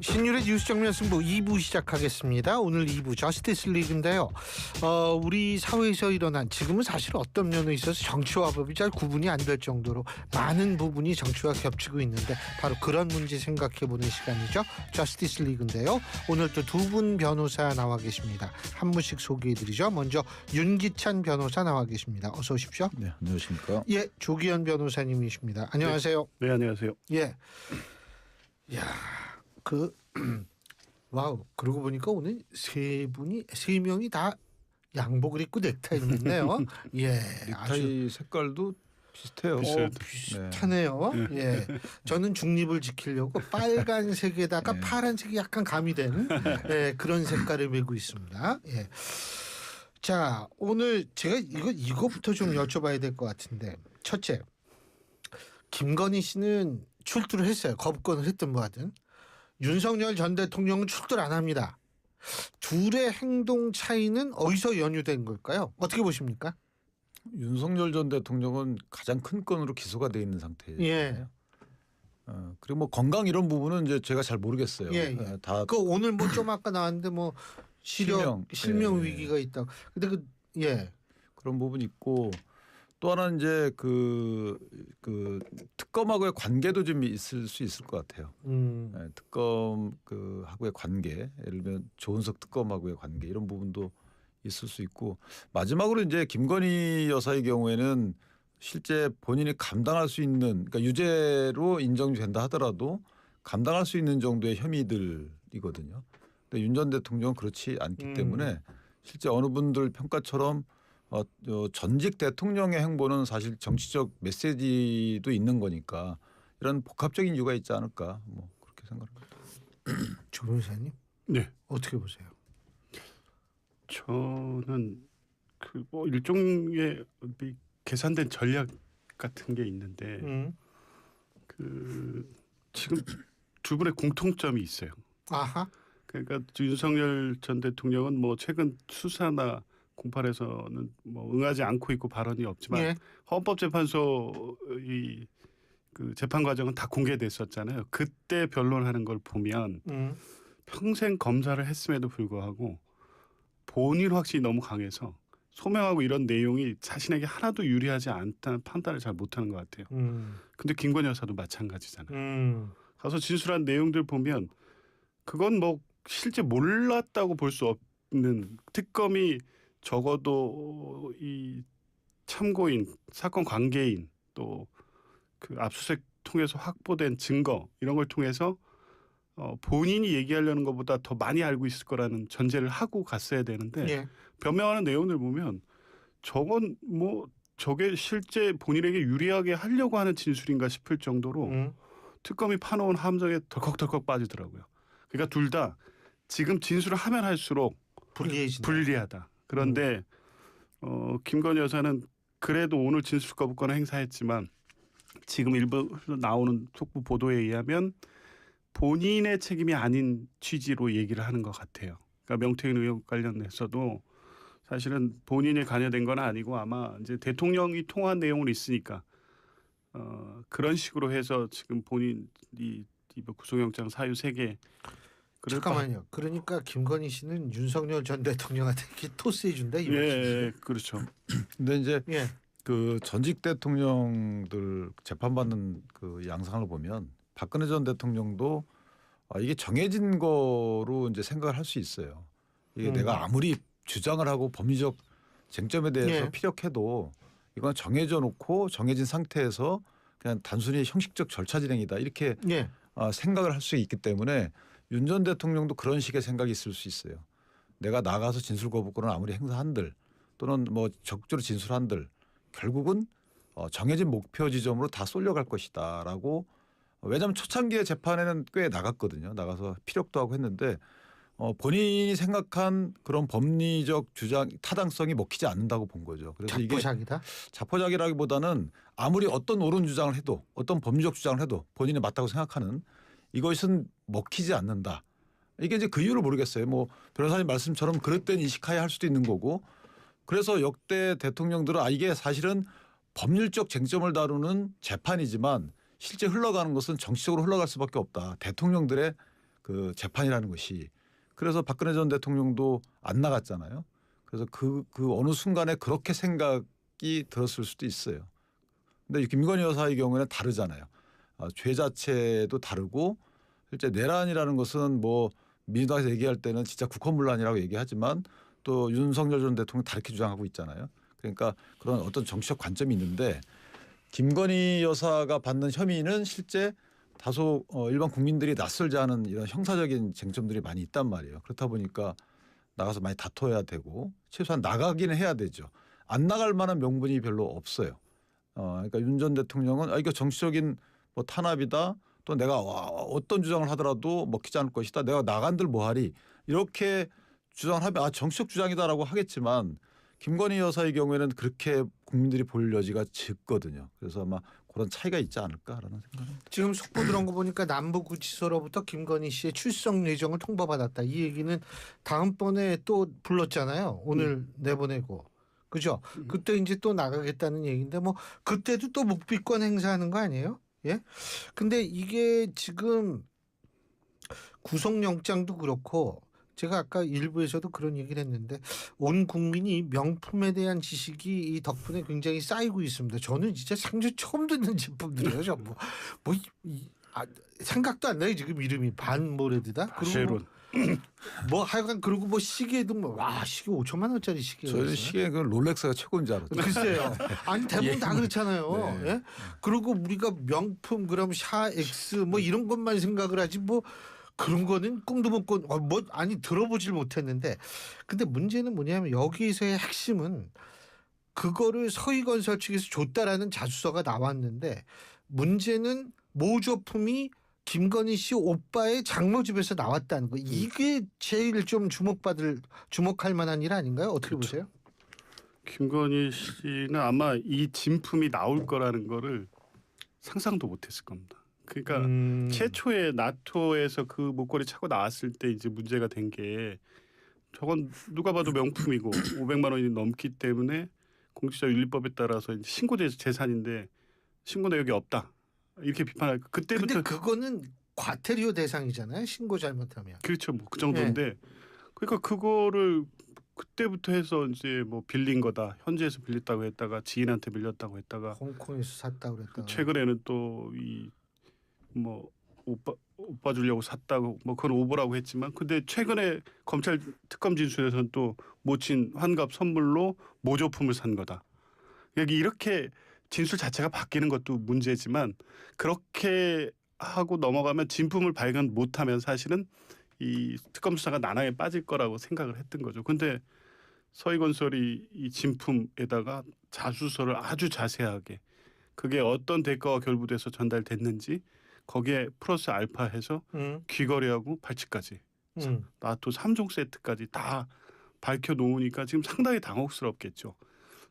신율의 뉴스 정면 승부 2부 시작하겠습니다. 오늘 2부 저스티스 리그인데요. 우리 사회에서 일어난 지금은 사실 어떤 면에 있어서 정치와 법이 잘 구분이 안 될 정도로 많은 부분이 정치와 겹치고 있는데 바로 그런 문제 생각해보는 시간이죠. 저스티스 리그인데요. 오늘 또 두 분 변호사 나와 계십니다. 한 분씩 소개해드리죠. 먼저 윤기찬 변호사 나와 계십니다. 어서 오십시오. 네, 안녕하십니까. 예, 조기현 변호사님이십니다. 안녕하세요. 네, 안녕하세요. 예. 야. 와우. 그러고 보니까 오늘 세 명이 다 양복을 입고 넥타이를 맸네요. 예, 넥타이 색깔도 비슷해요. 비슷하네요. 예, 저는 중립을 지키려고 빨간색에다가 네. 파란색이 약간 가미된 그런 색깔을 메고 있습니다. 예. 자, 오늘 제가 이거부터 좀 여쭤봐야 될 것 같은데, 첫째, 김건희 씨는 출두를 했어요. 거부권을 했든 뭐하든. 윤석열 전 대통령은 출두를 안 합니다. 둘의 행동 차이는 어디서 연유된 걸까요? 어떻게 보십니까? 윤석열 전 대통령은 가장 큰 건으로 기소가 돼 있는 상태예요. 예. 그리고 뭐 건강 이런 부분은 이제 제가 잘 모르겠어요. 예. 다 오늘 뭐 좀 아까 나왔는데 뭐 실명 예. 위기가 있다. 근데 그런 부분이 있고 또 하나는 이제 그 특검하고의 관계도 좀 있을 수 있을 것 같아요. 특검 하고의 관계, 예를 들면 조은석 특검하고의 관계 이런 부분도 있을 수 있고 마지막으로 이제 김건희 여사의 경우에는 실제 본인이 감당할 수 있는 그러니까 유죄로 인정된다 하더라도 감당할 수 있는 정도의 혐의들이거든요. 근데 윤 전 대통령은 그렇지 않기 때문에 실제 어느 분들 평가처럼 전직 대통령의 행보는 사실 정치적 메시지도 있는 거니까 이런 복합적인 이유가 있지 않을까 뭐 그렇게 생각합니다. 조 변호사님, 네, 어떻게 보세요? 저는 뭐 일종의 계산된 전략 같은 게 있는데 지금 두 분의 공통점이 있어요. 아하. 그러니까 윤석열 전 대통령은 뭐 최근 수사나 공판에서는 뭐 응하지 않고 있고 발언이 없지만 예. 헌법재판소의 그 재판 과정은 다 공개됐었잖아요. 그때 변론하는 걸 보면 평생 검사를 했음에도 불구하고 본인 확신이 너무 강해서 소명하고 이런 내용이 자신에게 하나도 유리하지 않다는 판단을 잘 못하는 것 같아요. 근데 김건희 여사도 마찬가지잖아요. 가서 진술한 내용들 보면 그건 뭐 실제 몰랐다고 볼 수 없는 특검이 적어도 이 참고인, 사건 관계인 또 그 압수수색 통해서 확보된 증거 이런 걸 통해서 본인이 얘기하려는 것보다 더 많이 알고 있을 거라는 전제를 하고 갔어야 되는데 변명하는 내용을 보면 저건 뭐 저게 실제 본인에게 유리하게 하려고 하는 진술인가 싶을 정도로 특검이 파놓은 함정에 덜컥덜컥 빠지더라고요. 그러니까 둘 다 지금 진술을 하면 할수록 불리하다. 그런데 김건희 여사는 그래도 오늘 진술 거부권을 행사했지만 지금 일부 나오는 속보 보도에 의하면 본인의 책임이 아닌 취지로 얘기를 하는 것 같아요. 그러니까 명태균 의혹 관련해서도 사실은 본인이 관여된 건 아니고 아마 이제 대통령이 통화한 내용은 있으니까 그런 식으로 해서 지금 본인이 구속영장 사유 3개. 잠깐만요. 그러니까 김건희 씨는 윤석열 전 대통령한테 이렇게 토스해준다 이 말씀이시죠? 예, 그렇죠. 근데 이제 그 전직 대통령들 재판받는 그 양상을 보면 박근혜 전 대통령도 이게 정해진 거로 이제 생각을 할 수 있어요. 이게 내가 아무리 주장을 하고 법리적 쟁점에 대해서 피력해도 이건 정해져 놓고 정해진 상태에서 그냥 단순히 형식적 절차 진행이다 이렇게 생각을 할 수 있기 때문에 윤 전 대통령도 그런 식의 생각이 있을 수 있어요. 내가 나가서 진술 거부권을 아무리 행사한들 또는 뭐 적극적으로 진술한들 결국은 정해진 목표 지점으로 다 쏠려갈 것이다라고. 왜냐하면 초창기의 재판에는 꽤 나갔거든요. 나가서 피력도 하고 했는데 본인이 생각한 그런 법리적 주장 타당성이 먹히지 않는다고 본 거죠. 그래서 자포자기다? 이게 자포자기라기보다는 아무리 어떤 옳은 주장을 해도 어떤 법리적 주장을 해도 본인이 맞다고 생각하는 이것은 먹히지 않는다. 이게 이제 그 이유를 모르겠어요. 뭐 변호사님 말씀처럼 그릇된 인식하에 할 수도 있는 거고 그래서 역대 대통령들은 이게 사실은 법률적 쟁점을 다루는 재판이지만 실제 흘러가는 것은 정치적으로 흘러갈 수밖에 없다. 대통령들의 그 재판이라는 것이. 그래서 박근혜 전 대통령도 안 나갔잖아요. 그래서 그 어느 순간에 그렇게 생각이 들었을 수도 있어요. 근데 김건희 여사의 경우에는 다르잖아요. 죄 자체도 다르고 실제 내란이라는 것은 뭐 민주당에서 얘기할 때는 진짜 국헌문란이라고 얘기하지만 또 윤석열 전 대통령 다르게 주장하고 있잖아요. 그러니까 그런 어떤 정치적 관점이 있는데 김건희 여사가 받는 혐의는 실제 다소 일반 국민들이 낯설지 않은 이런 형사적인 쟁점들이 많이 있단 말이에요. 그렇다 보니까 나가서 많이 다퉈야 되고 최소한 나가기는 해야 되죠. 안 나갈 만한 명분이 별로 없어요. 그러니까 윤 전 대통령은 이거 정치적인 뭐 탄압이다. 또 내가 어떤 주장을 하더라도 먹히지 않을 것이다. 내가 나간들 뭐하리. 이렇게 주장을 하면 정치적 주장이다라고 하겠지만 김건희 여사의 경우에는 그렇게 국민들이 볼 여지가 적거든요. 그래서 아마 그런 차이가 있지 않을까라는 생각입니다. 지금 속보 들어온 거 보니까 남부구치소로부터 김건희 씨의 출석 예정을 통보받았다. 이 얘기는 다음번에 또 불렀잖아요. 오늘 내보내고. 그죠? 그때 이제 또 나가겠다는 얘기인데 뭐 그때도 또 묵비권 행사하는 거 아니에요? 예? 근데 이게 지금 구속영장도 그렇고 제가 아까 일부에서도 그런 얘기를 했는데 온 국민이 명품에 대한 지식이 이 덕분에 굉장히 쌓이고 있습니다. 저는 진짜 상주 처음 듣는 제품들이에요. 전부. 생각도 안 나요. 지금 이름이 반모레드다. 바쉐론. 뭐 하여간 그리고 뭐 시계도 와 시계 5천만 원짜리 시계. 저희 시계 그 롤렉스가 최고인 줄 알았죠. 글쎄요. 아니 대부분 예. 다 그렇잖아요. 네. 예? 그리고 우리가 명품 그럼 샤엑스 뭐 이런 것만 생각을 하지 뭐 그런 거는 꿈도 못 꿔. 아니 들어보질 못했는데 근데 문제는 뭐냐면 여기서의 핵심은 그거를 서희건설 측에서 줬다라는 자수서가 나왔는데 문제는 모조품이 김건희 씨 오빠의 장모 집에서 나왔다는 거. 이게 제일 좀 주목할 만한 일 아닌가요? 어떻게 그렇죠. 보세요? 김건희 씨는 아마 이 진품이 나올 거라는 거를 상상도 못했을 겁니다. 그러니까 최초에 나토에서 그 목걸이 차고 나왔을 때 이제 문제가 된 게 저건 누가 봐도 명품이고 500만 원이 넘기 때문에 공직자윤리법에 따라서 이제 신고된 재산인데 신고 내역이 없다. 이렇게 비판할 그때부터 근데 그거는 과태료 대상이잖아요. 신고 잘못하면. 그렇죠. 뭐 그 정도인데 그러니까 그거를 그때부터 해서 이제 뭐 빌린 거다. 현지에서 빌렸다고 했다가 지인한테 빌렸다고 했다가 홍콩에서 샀다고 그랬다가. 최근에는 또 이 뭐 오빠 주려고 샀다고 뭐 그건 오보라고 했지만 근데 최근에 검찰 특검 진술에서는 또 모친 환갑 선물로 모조품을 산 거다. 여기 이렇게 진술 자체가 바뀌는 것도 문제지만 그렇게 하고 넘어가면 진품을 발견 못하면 사실은 이 특검 수사가 난항에 빠질 거라고 생각을 했던 거죠. 근데 서희건설이 이 진품에다가 자수서를 아주 자세하게 그게 어떤 대가와 결부돼서 전달됐는지 거기에 플러스 알파해서 귀걸이하고 발찌까지 나토 3종 세트까지 다 밝혀놓으니까 지금 상당히 당혹스럽겠죠.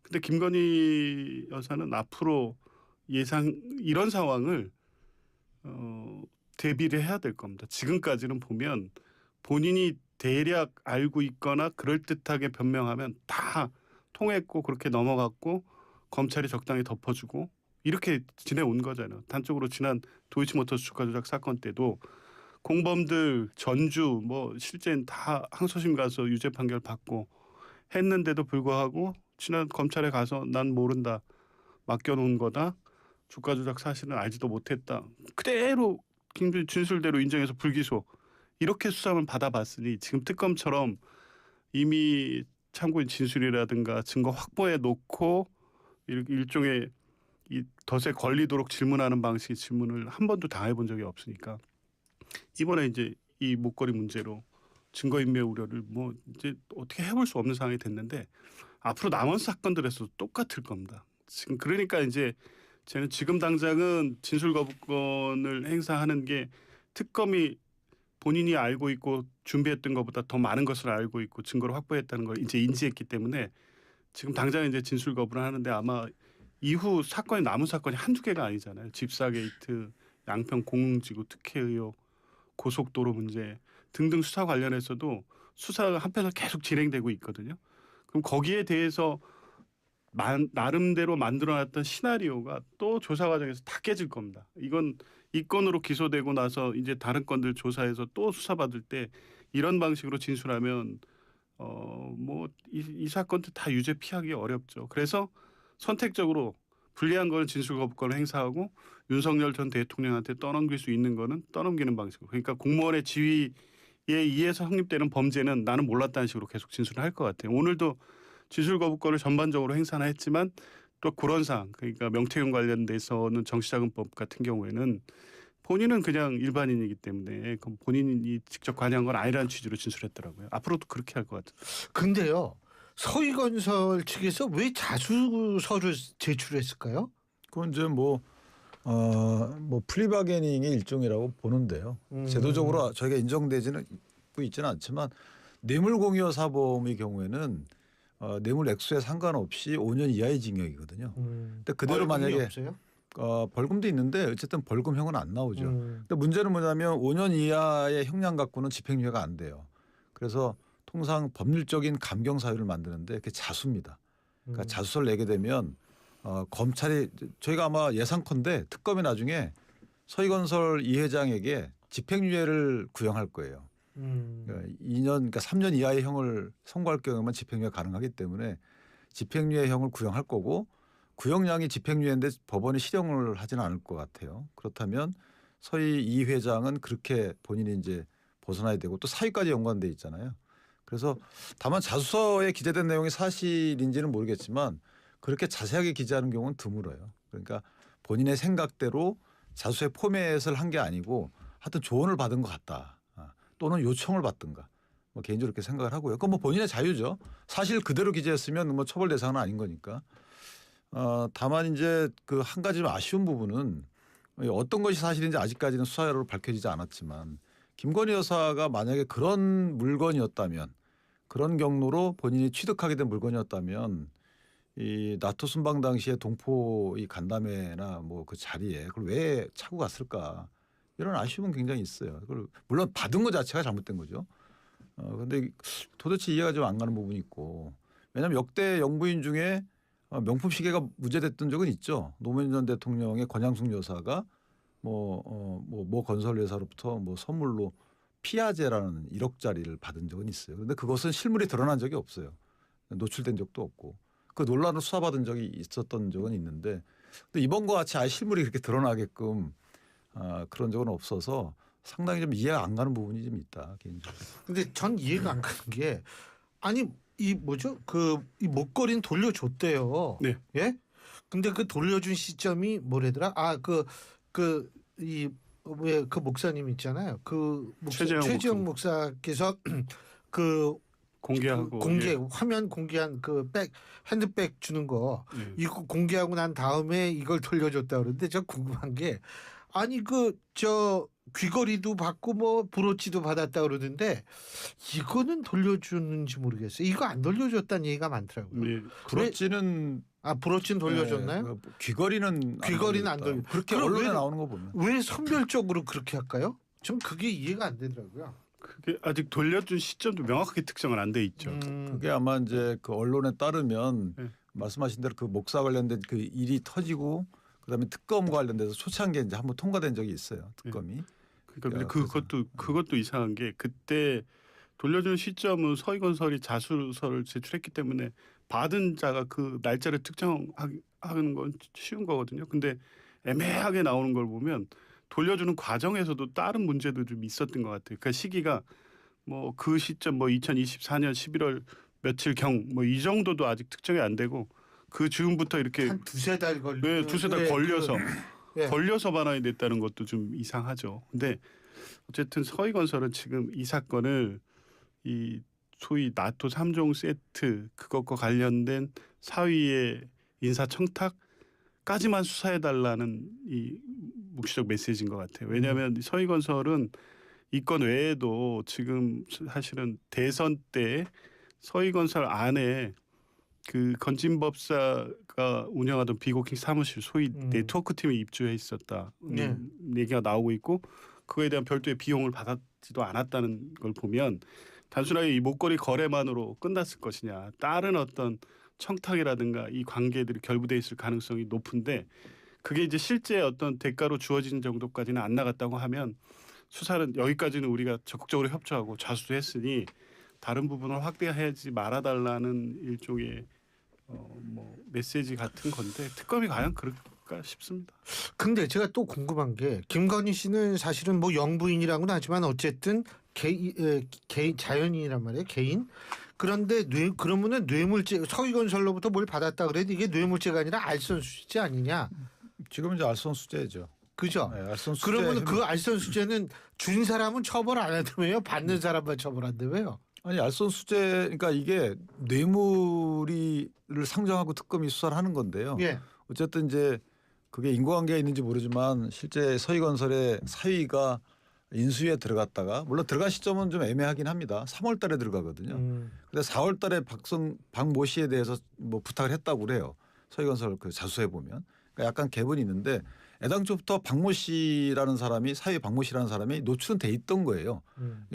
근데 김건희 여사는 앞으로 이런 상황을 대비를 해야 될 겁니다. 지금까지는 보면 본인이 대략 알고 있거나 그럴듯하게 변명하면 다 통했고 그렇게 넘어갔고 검찰이 적당히 덮어주고 이렇게 지내온 거잖아요. 단적으로 지난 도이치모터스 주가 조작 사건 때도 공범들 전주 뭐 실제는 다 항소심 가서 유죄 판결 받고 했는데도 불구하고 지난 검찰에 가서 난 모른다. 맡겨놓은 거다. 주가 조작 사실은 알지도 못했다. 그대로 진술대로 인정해서 불기소. 이렇게 수사를 받아봤으니 지금 특검처럼 이미 참고인 진술이라든가 증거 확보해 놓고 일종의 이 덫에 걸리도록 질문하는 방식의 질문을 한 번도 당해본 적이 없으니까 이번에 이제 이 목걸이 문제로 증거인멸 우려를 뭐 이제 어떻게 해볼 수 없는 상황이 됐는데 앞으로 남은 사건들에서도 똑같을 겁니다. 지금 그러니까 이제 저는 지금 당장은 진술 거부권을 행사하는 게 특검이 본인이 알고 있고 준비했던 것보다 더 많은 것을 알고 있고 증거를 확보했다는 걸 이제 인지했기 때문에 지금 당장 이제 진술 거부를 하는데 아마 이후 사건이 남은 사건이 한두 개가 아니잖아요. 집사 게이트, 양평 공흥지구 특혜 의혹, 고속도로 문제 등등 수사 관련해서도 수사가 한편으로 계속 진행되고 있거든요. 그럼 거기에 대해서 나름대로 만들어놨던 시나리오가 또 조사 과정에서 다 깨질 겁니다. 이건 이 건으로 기소되고 나서 이제 다른 건들 조사해서 또 수사받을 때 이런 방식으로 진술하면 뭐 이 사건도 다 유죄 피하기 어렵죠. 그래서 선택적으로 불리한 거는 진술 거부권을 행사하고 윤석열 전 대통령한테 떠넘길 수 있는 거는 떠넘기는 방식으로. 그러니까 공무원의 지위에 의해서 성립되는 범죄는 나는 몰랐다는 식으로 계속 진술을 할 것 같아요. 오늘도 진술 거부권을 전반적으로 행사나 했지만 또 그런 사항, 그러니까 명태균 관련돼서는 정치자금법 같은 경우에는 본인은 그냥 일반인이기 때문에 본인이 직접 관여한 건 아니라는 취지로 진술했더라고요. 앞으로도 그렇게 할 것 같아요. 근데요. 서희건설 측에서 왜 자수서를 제출했을까요? 그건 이제 뭐 플리바게닝의 일종이라고 보는데요. 제도적으로 저희가 인정되지는 있지는 않지만 뇌물공여 사범의 경우에는 뇌물 액수에 상관없이 5년 이하의 징역이거든요. 근데 그대로 만약에 없어요? 벌금도 있는데 어쨌든 벌금형은 안 나오죠. 근데 문제는 뭐냐면 5년 이하의 형량 갖고는 집행유예가 안 돼요. 그래서 통상 법률적인 감경 사유를 만드는데 그게 자수입니다. 그러니까 자수서를 내게 되면 검찰이 저희가 아마 예상컨대 특검이 나중에 서희건설 이 회장에게 집행유예를 구형할 거예요. 그러니까 2년, 그러니까 3년 이하의 형을 선고할 경우에만 집행유예 가능하기 때문에 집행유예형을 구형할 거고 구형량이 집행유예인데 법원이 실형을 하지는 않을 것 같아요. 그렇다면 서희 이 회장은 그렇게 본인이 이제 벗어나야 되고 또 사유까지 연관돼 있잖아요. 그래서 다만 자수서에 기재된 내용이 사실인지는 모르겠지만 그렇게 자세하게 기재하는 경우는 드물어요. 그러니까 본인의 생각대로 자수서에 포맷을 한 게 아니고 하여튼 조언을 받은 것 같다. 또는 요청을 받든가. 뭐 개인적으로 그렇게 생각을 하고요. 그건 뭐 본인의 자유죠. 사실 그대로 기재했으면 뭐 처벌 대상은 아닌 거니까. 다만 이제 그 한 가지 좀 아쉬운 부분은 어떤 것이 사실인지 아직까지는 수사로 밝혀지지 않았지만 김건희 여사가 만약에 그런 물건이었다면 그런 경로로 본인이 취득하게 된 물건이었다면 이 나토 순방 당시에 동포 이 간담회나 뭐 그 자리에 그걸 왜 차고 갔을까 이런 아쉬움은 굉장히 있어요. 그걸 물론 받은 것 자체가 잘못된 거죠. 근데 도대체 이해가 좀 안 가는 부분이 있고 왜냐하면 역대 영부인 중에 명품 시계가 무죄됐던 적은 있죠. 노무현 전 대통령의 권양숙 여사가 뭐 건설 회사로부터 뭐 선물로 피아제라는 1억짜리를 받은 적은 있어요. 그런데 그것은 실물이 드러난 적이 없어요. 노출된 적도 없고 그 논란으로 수사받은 적이 있었던 적은 있는데 근데 이번과 같이 아예 실물이 그렇게 드러나게끔 그런 적은 없어서 상당히 좀 이해가 안 가는 부분이 좀 있다 개인적으로. 근데 전 이해가 안 가는 게 아니 이 뭐죠? 이 목걸이는 돌려줬대요. 네. 예? 근데 그 돌려준 시점이 뭐래더라? 왜 그 목사님 있잖아요. 최재형 목사께서 그 공개하고 공개 예. 화면 공개한 그 핸드백 주는 거 이거 공개하고 난 다음에 이걸 돌려줬다 그러는데 저 궁금한 게 아니 저 귀걸이도 받고 뭐 브로치도 받았다 그러는데 이거는 돌려주는지 모르겠어요. 이거 안 돌려줬다는 얘기가 많더라고요. 네. 브로치는 브로치는 돌려줬나요? 귀걸이는 안 돌려. 그렇게 언론에 나오는 거 보면 왜 선별적으로 그렇게 할까요? 전 그게 이해가 안 되더라고요. 그게 아직 돌려준 시점도 명확하게 특정은 안 돼 있죠. 그게 아마 이제 그 언론에 따르면 말씀하신 대로 그 목사 관련된 그 일이 터지고 그다음에 특검 관련돼서 초창기에 이제 한번 통과된 적이 있어요. 특검이. 그러니까 그것도 이상한 게 그때 돌려준 시점은 서희건설이 자수서를 제출했기 때문에 받은 자가 그 날짜를 특정하는 건 쉬운 거거든요. 근데 애매하게 나오는 걸 보면 돌려주는 과정에서도 다른 문제도 좀 있었던 것 같아요. 그 시기가 뭐 그 시점 뭐 2024년 11월 며칠 경 뭐 이 정도도 아직 특정이 안 되고 그 즈음부터 이렇게 한 두세 달 두세 달 걸려서 반환이 됐다는 것도 좀 이상하죠. 근데 어쨌든 서희건설은 지금 이 사건을 이 소위 나토 3종 세트 그것과 관련된 사위의 인사청탁까지만 수사해달라는 이 묵시적 메시지인 것 같아요. 왜냐하면 서희건설은 이 건 외에도 지금 사실은 대선 때 서희건설 안에 그 건진법사가 운영하던 비고킹 사무실 소위 네트워크 팀에 입주해 있었다 얘기가 나오고 있고 그거에 대한 별도의 비용을 받았지도 않았다는 걸 보면 단순하게 이 목걸이 거래만으로 끝났을 것이냐 다른 어떤 청탁이라든가 이 관계들이 결부돼 있을 가능성이 높은데 그게 이제 실제 어떤 대가로 주어진 정도까지는 안 나갔다고 하면 수사는 여기까지는 우리가 적극적으로 협조하고 자수도 했으니 다른 부분을 확대하지 말아달라는 일종의 뭐 메시지 같은 건데 특검이 과연 그럴까 싶습니다. 근데 제가 또 궁금한 게 김건희 씨는 사실은 뭐 영부인이라고는 하지만 어쨌든 개인 자연인이란 말이에요. 개인. 그런데 그러면은 뇌물죄 서희건설로부터 뭘 받았다 그래도 이게 뇌물죄가 아니라 알선수재 아니냐? 지금 이제 알선수재죠. 그죠? 네, 알선수재. 그러면 그 알선수재는 준 사람은 처벌 안 한다며요? 받는 사람만 처벌한다며요? 아니 알선수재 그러니까 이게 뇌물을 상정하고 특검이 수사를 하는 건데요. 예. 어쨌든 이제 그게 인과관계가 있는지 모르지만 실제 서희건설의 사위가 인수위에 들어갔다가 물론 들어간 시점은 좀 애매하긴 합니다. 3월 달에 들어가거든요. 근데 4월 달에 박모 씨에 대해서 뭐 부탁을 했다고 그래요. 서희건설 그 자수해 보면. 그러니까 약간 갭은 있는데 애당초부터 박모 씨라는 사람이 사위 박모 씨라는 사람이 노출은 돼 있던 거예요.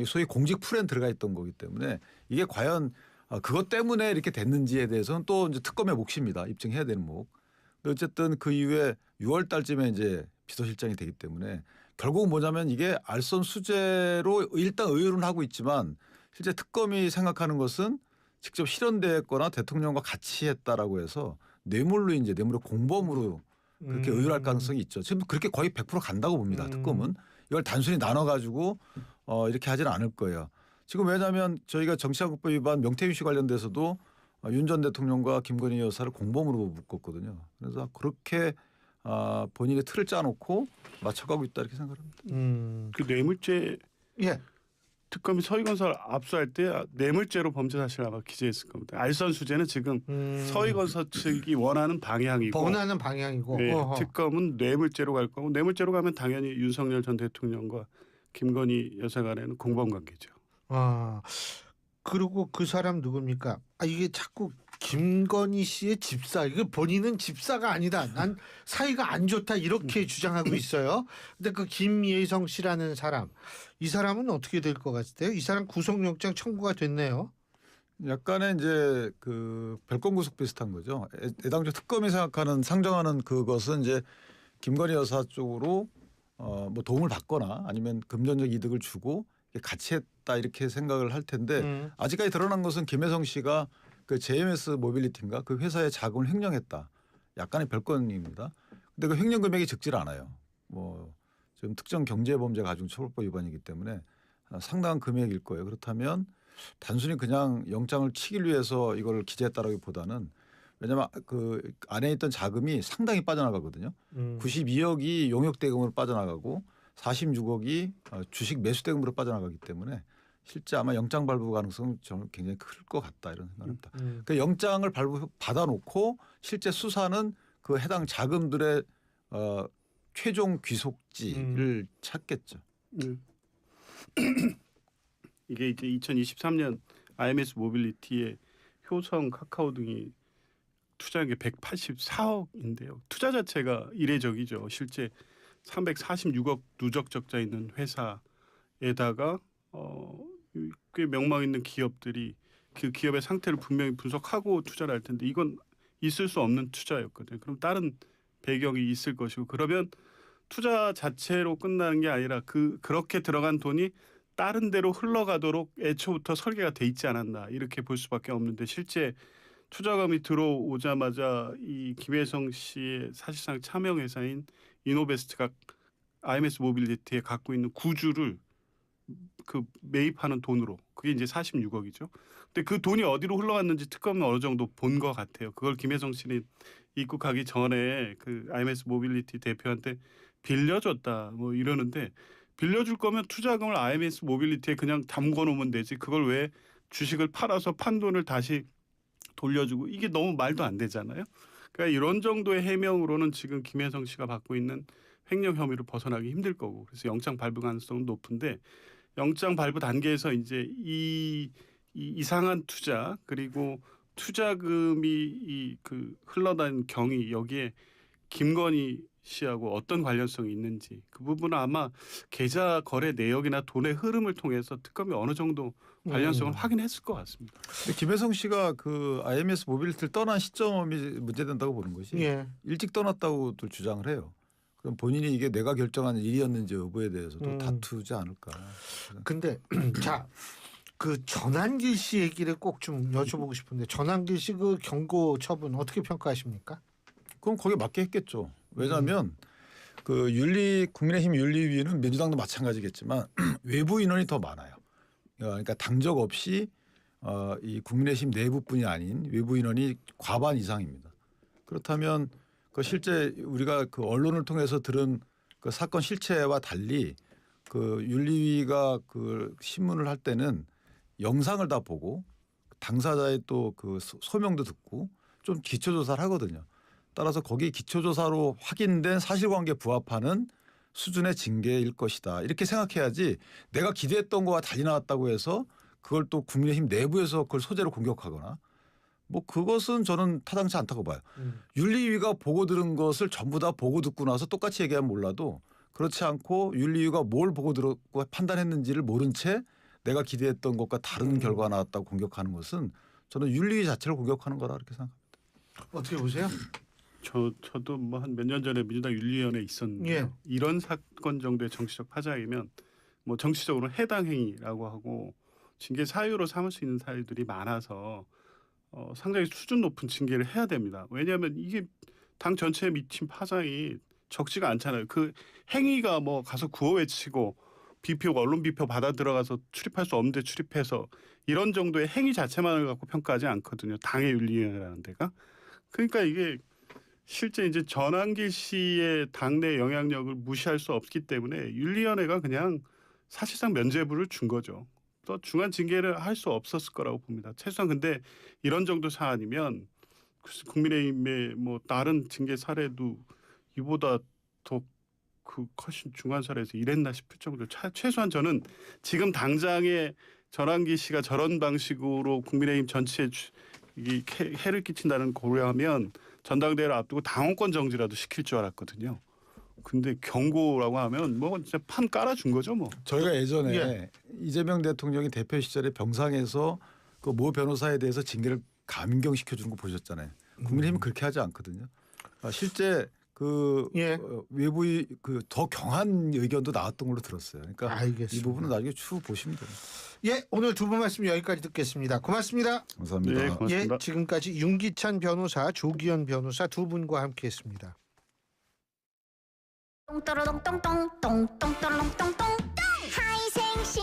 소위 공직 풀에 들어가 있던 거기 때문에 이게 과연 그것 때문에 이렇게 됐는지에 대해서는 또 이제 특검의 몫입니다. 입증해야 되는 몫. 어쨌든 그 이후에 6월 달쯤에 이제 비서실장이 되기 때문에 결국 뭐냐면 이게 알선 수재로 일단 의율은 하고 있지만 실제 특검이 생각하는 것은 직접 실현됐거나 대통령과 같이 했다라고 해서 뇌물로 이제 뇌물의 공범으로 그렇게 의율할 가능성이 있죠. 지금 그렇게 거의 100% 간다고 봅니다. 특검은 이걸 단순히 나눠 가지고 이렇게 하지는 않을 거예요. 지금 왜냐하면 저희가 정치자금법 위반 명태균 씨 관련돼서도 윤 전 대통령과 김건희 여사를 공범으로 묶었거든요. 그래서 그렇게 본인의 틀을 짜놓고 맞춰가고 있다 이렇게 생각합니다. 그 뇌물죄 예. 특검이 서희건설 압수할 때 뇌물죄로 범죄 사실 아마 기재했을 겁니다. 알선수재는 지금 서희건설 측이 원하는 방향이고 원하는 방향이고 네, 특검은 뇌물죄로 갈 거고 뇌물죄로 가면 당연히 윤석열 전 대통령과 김건희 여사 간에는 공범관계죠. 그리고 그 사람 누굽니까? 이게 자꾸 김건희 씨의 집사. 이게 본인은 집사가 아니다. 난 사이가 안 좋다 이렇게 주장하고 있어요. 근데 그 김예성 씨라는 사람, 이 사람은 어떻게 될 것 같아요? 이 사람 구속영장 청구가 됐네요. 약간의 이제 그 별건 구속 비슷한 거죠. 애당초 특검이 생각하는 상정하는 그것은 이제 김건희 여사 쪽으로 뭐 도움을 받거나 아니면 금전적 이득을 주고 같이 했다 이렇게 생각을 할 텐데 아직까지 드러난 것은 김혜성 씨가 그 JMS 모빌리티인가 그 회사의 자금을 횡령했다. 약간의 별건입니다. 근데 그 횡령 금액이 적질 않아요. 뭐 지금 특정 경제범죄 가중처벌법 위반이기 때문에 상당한 금액일 거예요. 그렇다면 단순히 그냥 영장을 치기 위해서 이걸 기재했다라기보다는 왜냐하면 그 안에 있던 자금이 상당히 빠져나가거든요. 92억이 용역대금으로 빠져나가고 46억이 주식 매수대금으로 빠져나가기 때문에 실제 아마 영장 발부 가능성은 저는 굉장히 클 것 같다 이런 생각합니다. 그러니까 영장을 받아놓고 실제 수사는 그 해당 자금들의 최종 귀속지를 찾겠죠. 이게 이제 2023년 IMS 모빌리티에 효성, 카카오 등이 투자한 게 184억인데요. 투자 자체가 이례적이죠. 실제 346억 누적 적자 있는 회사에다가 꽤 명망 있는 기업들이 그 기업의 상태를 분명히 분석하고 투자를 할 텐데 이건 있을 수 없는 투자였거든요. 그럼 다른 배경이 있을 것이고 그러면 투자 자체로 끝나는 게 아니라 그렇게 들어간 돈이 다른 데로 흘러가도록 애초부터 설계가 돼 있지 않았나 이렇게 볼 수밖에 없는데 실제 투자금이 들어오자마자 이 김혜성 씨의 사실상 차명 회사인 이노베스트가 IMS 모빌리티에 갖고 있는 구주를 그 매입하는 돈으로 그게 이제 46억이죠. 근데 그 돈이 어디로 흘러갔는지 특검은 어느 정도 본 것 같아요. 그걸 김혜성 씨는 입국하기 전에 그 IMS 모빌리티 대표한테 빌려줬다 뭐 이러는데 빌려줄 거면 투자금을 IMS 모빌리티에 그냥 담궈 놓으면 되지. 그걸 왜 주식을 팔아서 판 돈을 다시 돌려주고 이게 너무 말도 안 되잖아요. 그러니까 이런 정도의 해명으로는 지금 김혜성 씨가 받고 있는 횡령 혐의를 벗어나기 힘들 거고 그래서 영장 발부 가능성은 높은데 영장 발부 단계에서 이제 이 이상한 투자 그리고 투자금이 그 흘러다니는 경위 여기에 김건희 씨하고 어떤 관련성이 있는지 그 부분은 아마 계좌 거래 내역이나 돈의 흐름을 통해서 특검이 어느 정도 관련성을 확인했을 것 같습니다. 근데 김혜성 씨가 그 IMS 모빌리티를 떠난 시점이 문제된다고 보는 것이 예. 일찍 떠났다고도 주장을 해요. 그럼 본인이 이게 내가 결정한 일이었는지 여부에 대해서도 다투지 않을까. 근데 자, 그 전한길 씨 얘기를 꼭 좀 여쭤보고 싶은데 전한길 씨 그 경고 처분 어떻게 평가하십니까? 그럼 거기에 맞게 했겠죠. 왜냐하면 그 국민의힘 윤리위는 민주당도 마찬가지겠지만 외부 인원이 더 많아요. 그러니까 당적 없이 이 국민의힘 내부뿐이 아닌 외부 인원이 과반 이상입니다. 그렇다면 그 실제 우리가 그 언론을 통해서 들은 그 사건 실체와 달리 그 윤리위가 그 신문을 할 때는 영상을 다 보고 당사자의 또 그 소명도 듣고 좀 기초조사를 하거든요. 따라서 거기 기초조사로 확인된 사실관계에 부합하는 수준의 징계일 것이다. 이렇게 생각해야지 내가 기대했던 거와 달리 나왔다고 해서 그걸 또 국민의힘 내부에서 그걸 소재로 공격하거나 뭐 그것은 저는 타당치 않다고 봐요. 윤리위가 보고 들은 것을 전부 다 보고 듣고 나서 똑같이 얘기하면 몰라도 그렇지 않고 윤리위가 뭘 보고 들었고 판단했는지를 모른 채 내가 기대했던 것과 다른 결과가 나왔다고 공격하는 것은 저는 윤리위 자체를 공격하는 거라 그렇게 생각합니다. 어떻게 보세요? 저도 뭐 한 몇 년 전에 민주당 윤리위원회에 있었는데 예. 이런 사건 정도의 정치적 파장이면 뭐 정치적으로 해당 행위라고 하고 징계 사유로 삼을 수 있는 사유들이 많아서 상당히 수준 높은 징계를 해야 됩니다. 왜냐하면 이게 당 전체에 미친 파장이 적지가 않잖아요. 그 행위가 뭐 가서 구호 외치고 비표 언론 비표 받아 들어가서 출입할 수 없는데 출입해서 이런 정도의 행위 자체만을 갖고 평가하지 않거든요. 당의 윤리위원회라는 데가. 그러니까 이게 실제 이제 전한길 씨의 당내 영향력을 무시할 수 없기 때문에 윤리위원회가 그냥 사실상 면죄부를 준 거죠. 또 중한 징계를 할 수 없었을 거라고 봅니다. 최소한 근데 이런 정도 사안이면 국민의힘의 뭐 다른 징계 사례도 이보다 더 그 훨씬 중한 사례에서 이랬나 싶을 정도로 최소한 저는 지금 당장에 전한길 씨가 저런 방식으로 국민의힘 전체에 해를 끼친다는 고려하면 전당대회를 앞두고 당원권 정지라도 시킬 줄 알았거든요. 근데 경고라고 하면 뭐 진짜 판 깔아준 거죠 뭐. 저희가 예전에 이재명 대통령이 대표 시절에 병상에서 그 모 변호사에 대해서 징계를 감경시켜 주는 거 보셨잖아요. 국민의힘은 그렇게 하지 않거든요. 실제 그 외부 그 더 경한 의견도 나왔던 걸로 들었어요. 그러니까 알겠습니다. 이 부분은 나중에 추후 보시면 됩니다. 예, 오늘 두 분 말씀 여기까지 듣겠습니다. 고맙습니다. 감사합니다. 네, 고맙습니다. 예, 지금까지 윤기찬 변호사, 조기현 변호사 두 분과 함께했습니다. 똥또로똥똥똥 똥똥또롱똥똥 하이생 시작